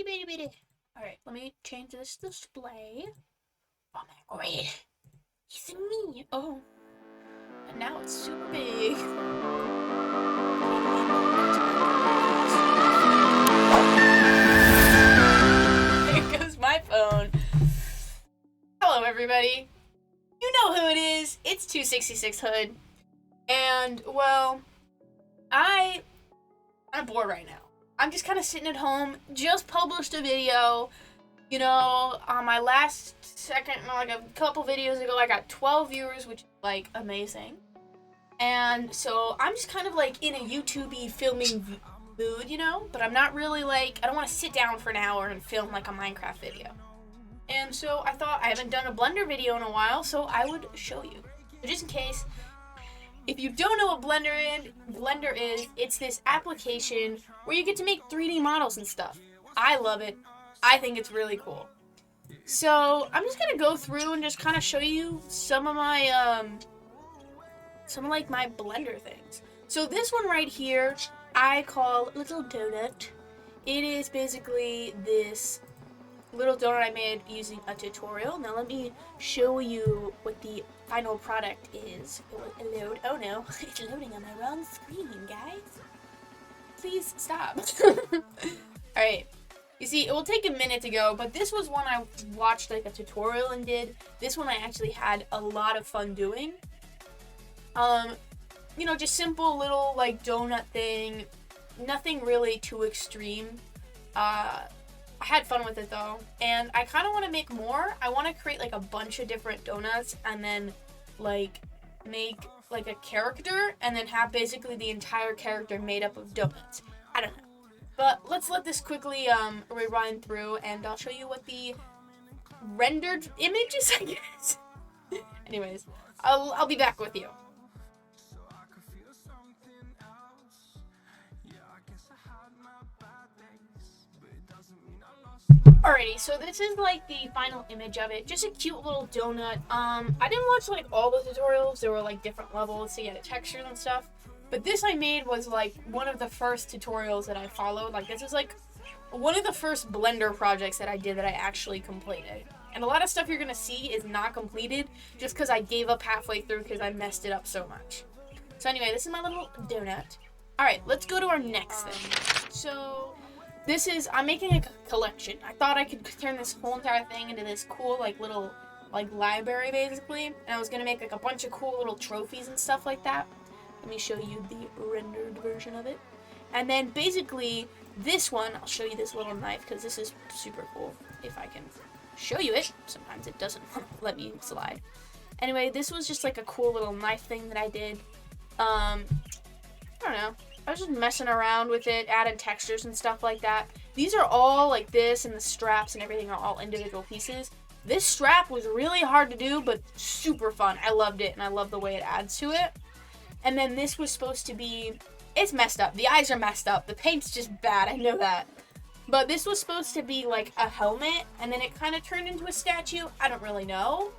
bitty. Alright, let me change this display. Oh my god. It's me. Oh. And now it's super big. There goes my phone. Hello, everybody. You know who it is. It's 266 Hood. And, well, I'm bored right now. I'm just kind of sitting at home. Just published a video. You know, on my last like a couple videos ago, I got 12 viewers, which is, like, amazing. And so I'm just kind of, like, in a YouTube-y filming mood, you know? But I'm not really, like, I don't want to sit down for an hour and film, like, a Minecraft video. And so I thought I haven't done a Blender video in a while, so I would show you. So just in case, if you don't know what Blender is, it's this application where you get to make 3D models and stuff. I love it. I think it's really cool. So I'm just gonna go through and just kind of show you some of my my Blender things. So this one right here, I call Little Donut. It is basically this little donut I made using a tutorial. Now let me show you what the final product is. It will load. Oh no, it's loading on my wrong screen, guys. Please stop. Alright. You see, it will take a minute to go, but this was one I watched like a tutorial and did. This one I actually had a lot of fun doing. You know, just simple little like donut thing. Nothing really too extreme. I had fun with it though, and I kind of want to make more. I want to create like a bunch of different donuts and then like make like a character and then have basically the entire character made up of donuts. I don't know. But let's let this quickly rewind through and I'll show you what the rendered image is, I guess. Anyways, I'll be back with you. Alrighty, so this is like the final image of it. Just a cute little donut. I didn't watch like all the tutorials. There were like different levels to get a texture and stuff. But this I made was like one of the first tutorials that I followed. Like this is like one of the first Blender projects that I did that I actually completed. And a lot of stuff you're gonna see is not completed just because I gave up halfway through because I messed it up so much. So anyway, this is my little donut. Alright, let's go to our next thing. So this is, I'm making a collection. I thought I could turn this whole entire thing into this cool like little like library basically. And I was gonna make like a bunch of cool little trophies and stuff like that. Let me show you the rendered version of it. And then basically this one, I'll show you this little knife because this is super cool. If I can show you it. Sometimes it doesn't let me slide. Anyway, this was just like a cool little knife thing that I did. I don't know. I was just messing around with it, adding textures and stuff like that. These are all like this, and the straps and everything are all individual pieces. This strap was really hard to do, but super fun. I loved it, and I love the way it adds to it. And then this was supposed to be, it's messed up. The eyes are messed up. The paint's just bad. I know that. But this was supposed to be like a helmet, and then it kind of turned into a statue. I don't really know.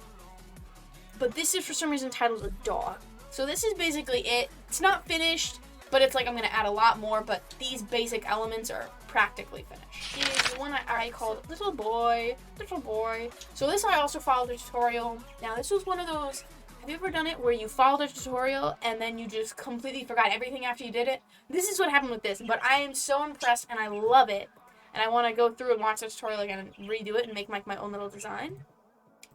But this is for some reason titled a dog. So this is basically it. It's not finished, but it's like I'm going to add a lot more. But these basic elements are practically finished. Here's the one I called Little Boy. Little Boy. So this I also followed a tutorial. Now this was one of those, have you ever done it where you followed a tutorial and then you just completely forgot everything after you did it? This is what happened with this, but I am so impressed and I love it. And I want to go through and watch the tutorial again and redo it and make like my own little design.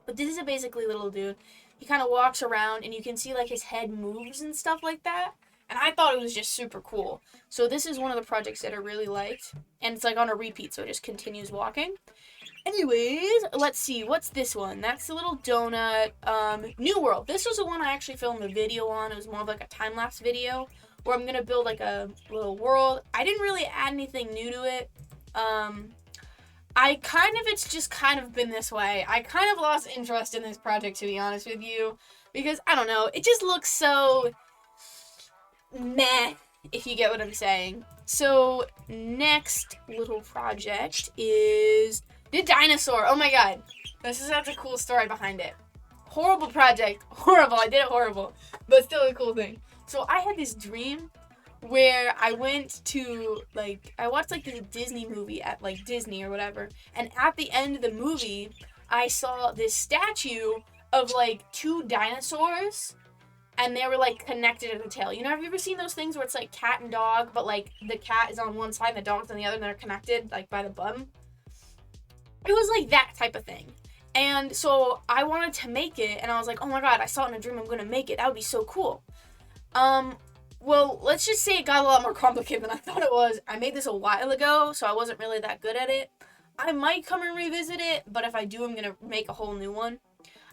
But this is a basically little dude. He kind of walks around and you can see like his head moves and stuff like that. And I thought it was just super cool. So this is one of the projects that I really liked. And it's like on a repeat, so it just continues walking. Anyways, let's see. What's this one? That's the little donut. New World. This was the one I actually filmed a video on. It was more of like a time-lapse video where I'm going to build like a little world. I didn't really add anything new to it. It's just kind of been this way. I kind of lost interest in this project, to be honest with you. Because, I don't know, it just looks so meh, if you get what I'm saying. So, next little project is the dinosaur. Oh my god. This is such a cool story behind it. Horrible project. Horrible. I did it horrible. But still a cool thing. So, I had this dream where I went to, like, I watched, like, this Disney movie at, like, Disney or whatever, and at the end of the movie, I saw this statue of, like, two dinosaurs, and they were, like, connected at the tail. You know, have you ever seen those things where it's, like, cat and dog, but, like, the cat is on one side and the dog's on the other, and they're connected, like, by the bum? It was, like, that type of thing. And so I wanted to make it, and I was like, oh my god, I saw it in a dream, I'm gonna make it. That would be so cool. Well, let's just say it got a lot more complicated than I thought it was. I made this a while ago, so I wasn't really that good at it. I might come and revisit it, but if I do, I'm gonna make a whole new one.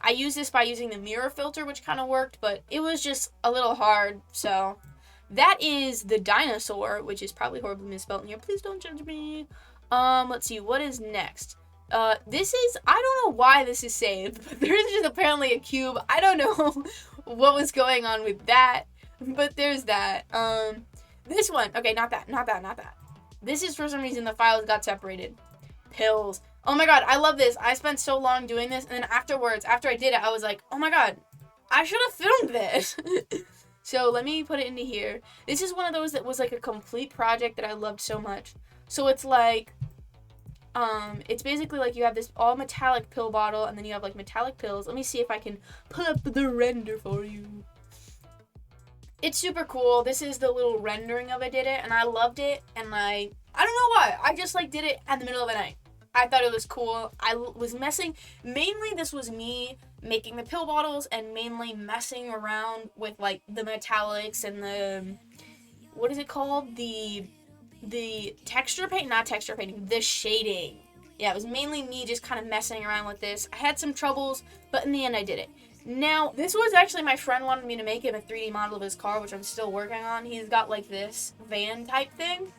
I used this by using the mirror filter, which kind of worked, but it was just a little hard, so... That is the dinosaur, which is probably horribly misspelled in here. Please don't judge me. Let's see, what is next? This is, I don't know why this is saved, but there is just apparently a cube. I don't know what was going on with that, but there's that. This one, okay, not that. This is, for some reason, the files got separated. Pills. Oh my god, I love this. I spent so long doing this, and then afterwards, after I did it, I was like, oh my god, I should have filmed this. So let me put it into here. This is one of those that was like a complete project that I loved so much. So it's like, it's basically like you have this all metallic pill bottle, and then you have like metallic pills. Let me see if I can put up the render for you. It's super cool. This is the little rendering of it, and I loved it, and I don't know why. I just like did it at the middle of the night. I thought it was cool. I was messing, mainly this was me making the pill bottles and mainly messing around with like the metallics and the, what is it called? The texture paint, not texture painting, the shading. Yeah, it was mainly me just kind of messing around with this. I had some troubles, but in the end I did it. Now, this was actually my friend wanted me to make him a 3D model of his car, which I'm still working on. He's got like this van type thing.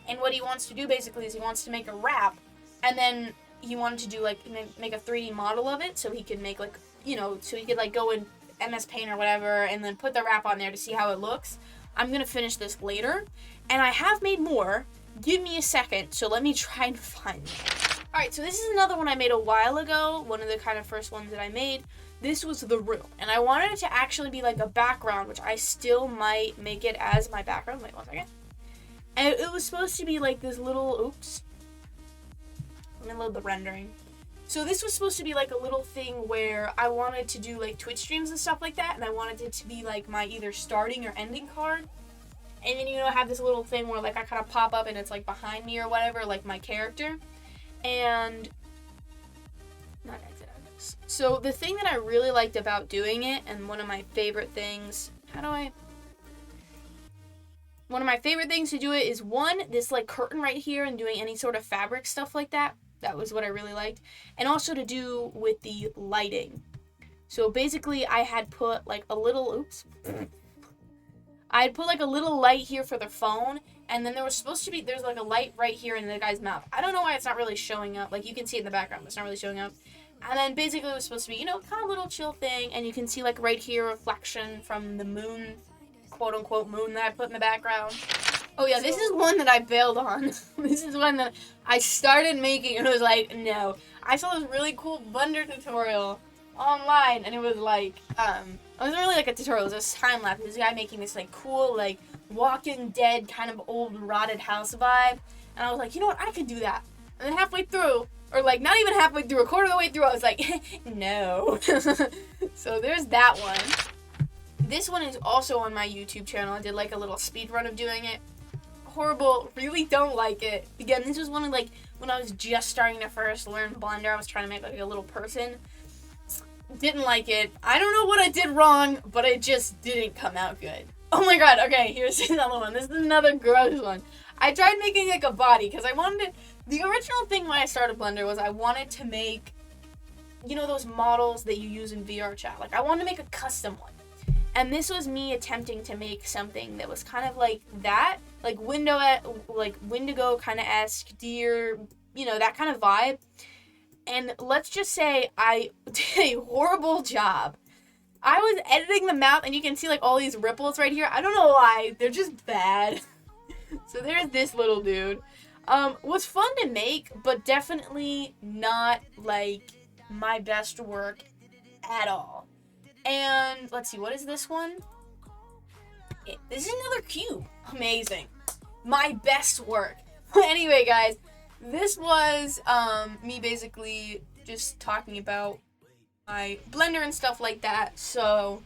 And what he wants to do basically is he wants to make a wrap, and then he wanted to do like make a 3D model of it so he could make like, you know, so he could like go in MS Paint or whatever and then put the wrap on there to see how it looks. I'm going to finish this later, and I have made more. Give me a second, so let me try and find it. Alright, so this is another one I made a while ago, one of the kind of first ones that I made. This was the room, and I wanted it to actually be like a background, which I still might make it as my background. Wait one second. And it was supposed to be like this little, oops. I'm in a little bit rendering. So this was supposed to be like a little thing where I wanted to do like Twitch streams and stuff like that, and I wanted it to be like my either starting or ending card. And then, you know, I have this little thing where like I kind of pop up and it's like behind me or whatever, like my character. And not exit items. So the thing that I really liked about doing it, and one of my favorite things, one of my favorite things to do it is one, this like curtain right here and doing any sort of fabric stuff like that. That was what I really liked. And also to do with the lighting. So basically I had put like a little, oops. I had put like a little light here for the phone, and then there was supposed to be, there's like a light right here in the guy's mouth. I don't know why it's not really showing up. Like you can see it in the background, but it's not really showing up. And then basically it was supposed to be, you know, kind of little chill thing, and you can see like right here reflection from the moon, quote unquote moon that I put in the background. Oh yeah, this is one that I bailed on. This is one that I started making and it was like, no. I saw this really cool Blender tutorial online, and it was like, it wasn't really like a tutorial, it was a time lapse. This guy making this like cool, like Walking Dead kind of old rotted house vibe. And I was like, you know what, I could do that. And then halfway through, or like not even halfway through, a quarter of the way through, I was like, no. So there's that one. This one is also on my YouTube channel. I did like a little speed run of doing it. Horrible, really don't like it. Again, this was one of like, when I was just starting to first learn Blender, I was trying to make like a little person. Didn't like it. I don't know what I did wrong, but it just didn't come out good. Oh my god, okay, here's another one. This is another gross one. I tried making like a body, because I wanted to, the original thing when I started Blender was I wanted to make, you know, those models that you use in VR chat. Like, I wanted to make a custom one. And this was me attempting to make something that was kind of like that, like Wendigo kind of esque, deer, you know, that kind of vibe. And let's just say I did a horrible job. I was editing the mouth, and you can see like all these ripples right here. I don't know why, they're just bad. So there's this little dude. Was fun to make, but definitely not like my best work at all. And let's see, what is this one? This is another cube. Amazing. My best work. Anyway, guys, this was me basically just talking about my Blender and stuff like that. So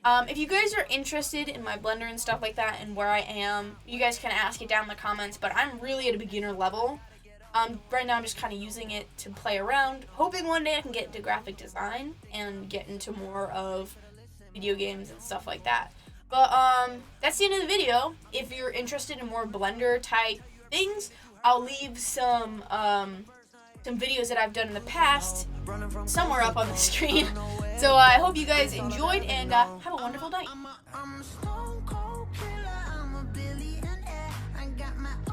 if you guys are interested in my Blender and stuff like that and where I am, you guys can ask it down in the comments, but I'm really at a beginner level. Right now I'm just kind of using it to play around, hoping one day I can get into graphic design and get into more of video games and stuff like that. But that's the end of the video. If you're interested in more Blender type things, I'll leave some videos that I've done in the past somewhere up on the screen. So I hope you guys enjoyed and have a wonderful night.